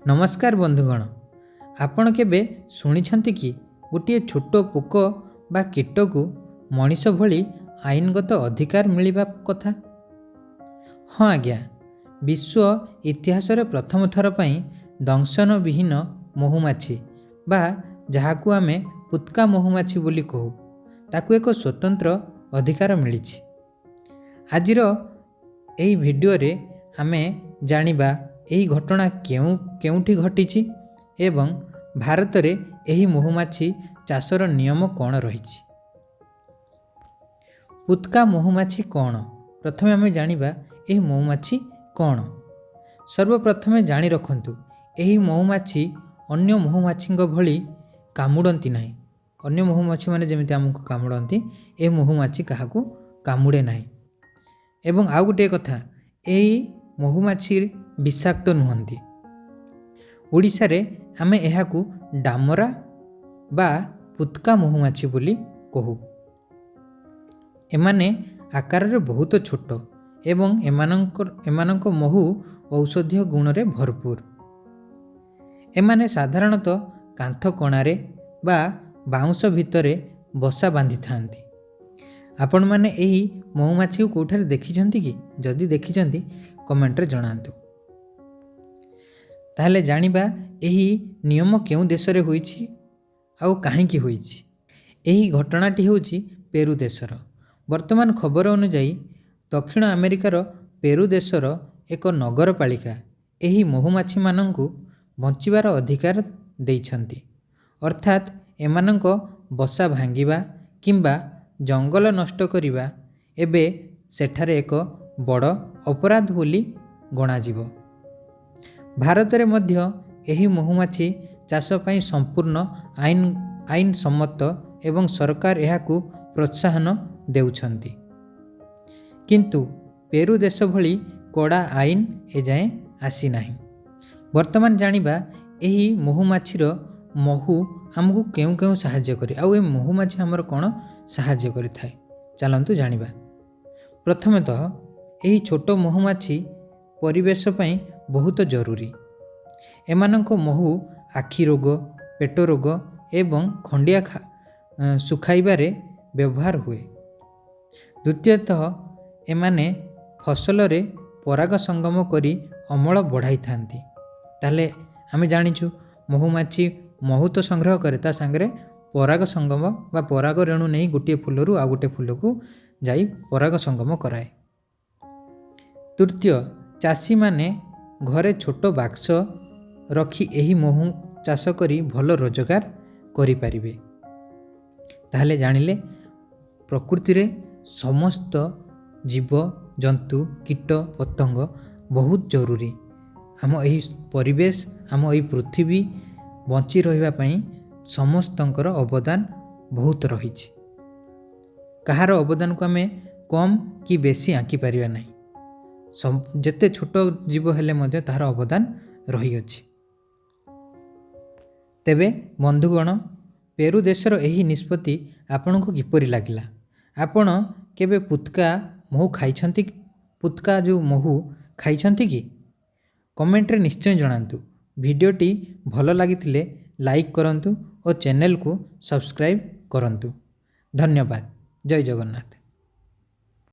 नमस्कार बंधुगण, आपण केबे शुणिछंती कि गोटे छोट पोक बा कीट को मनीष भली आईनगत अधिकार मिलिबा कथा। हाँ आज्ञा, विश्व इतिहास रे प्रथम थर पई दंशन विहीन महुमाछी बा जहाकू आमे पुत्का महुमाछी बोली कहू, ताकू एक स्वतंत्र अधिकार मिलिछि। आजिर एही वीडियो रे आमे जानिबा एही घटना केउठी घटिछि एवं भारत रे एही महुमाछी चाषर नियम कौन रहिछि। पुत्का महुमाछी कौन, प्रथमे आमे जानिबा एही महुमाछी कौन। सर्वप्रथमे जानि रखंतु, एही महुमाछी अन्य महुमाछींग भली कामुडंती नाही। अन्य महुमाछी माने जेमिति हमकु कामुडंती, ए महुमाछी काहाकू कामुडे नाही। एवं आउ गोटे कथा, एही महुमाछी विषाक्त नुहंती। ओडिशा रे आमे एहाकू डामरा बा पुत्का महुमाछी बोली कहू। एमाने आकार रे बहुत छोट एवं एमानंक महु औषधीय गुण रे भरपूर। एमाने साधारणतः कांथ कोणारे बा बाउंस भितरे बसा बांधि थांती। आपण माने एही महुमाछी को कोठारे देखिछंती कि? जदि देखिछंती कमेंट रे जणांतु। ताहले जानिबा एही नियम केउ देश रे होईछि आउ काहेकि होईछि। एही घटनाटी होउछि पेरू देशर। वर्तमान खबर अनुसार दक्षिण अमेरिकार पेरू देशर एक नगरपालिका एही महुमाछी मानंकु बंचिबार अधिकार देइछंती। अर्थात एमानंक बसा भांगिबा किंबा जंगल नष्ट करिबा एबे सेठारे एक बड़ अपराध बोली गणाजिबो। भारत रे मध्य एही महुमाछी चाष पई संपूर्ण आईन सम्मत एवं सरकार एहाकू प्रोत्साहन देउछंती। किंतु पेरू देश भली कड़ा आईन एजाए आसी नाही। वर्तमान जानिबा एही महुमाछीर महु हमकू केउ केउ सहाय्य करे आउ ए महुमाछी हमर कोन सहाय्य करि थाए, चलंतु जानिबा। प्रथमतः एही छोट महुमाछी परिवेश पई बहुत जरूरी। एमानंको महु आखि रोग, पेट रोग एवं खंडिया सुखाइबारे व्यवहार हुए। द्वितीयतः एमाने फसल रे पराग संगम करी अमल बढ़ाई थांती। ताले आमे जानिछु महुमाछी महु तो संग्रह करे, ता संगरे पराग संगम बा पराग रेणु नहीं गोटे फूलरू आ गोटे फूल को जाई पराग संगम कराए। तृतीय, चाषी माने घरे छोट बाक्स रखी एही महु चाष करी भल रोजगार करि पारिबे। ताहले जानिले प्रकृति रे समस्त जीव जंतु कीट पतंग बहुत जरूरी। आम एही परिवेश आम एही पृथ्वी बंची रहिबा पई समस्तंकर अवदान बहुत रहिछि। कहार अवदान को आमे कम कि बेसी आंकी पारिबा नाही। जेते छोट जीव हेले मध्य तार अवदान रही अछि। तेबे बंधुगण, पेरू देशर एही निष्पत्ति आपनको किपरि लागिला? आपण केबे पुत्का महु खाइछंती? पुत्का जो महु खाइछंती कि? कमेंट रे निश्चय जणांतु। वीडियोटी भल लागिथिले लाइक करंतु और चैनल को सब्सक्राइब करंतु। धन्यवाद। जय जगन्नाथ।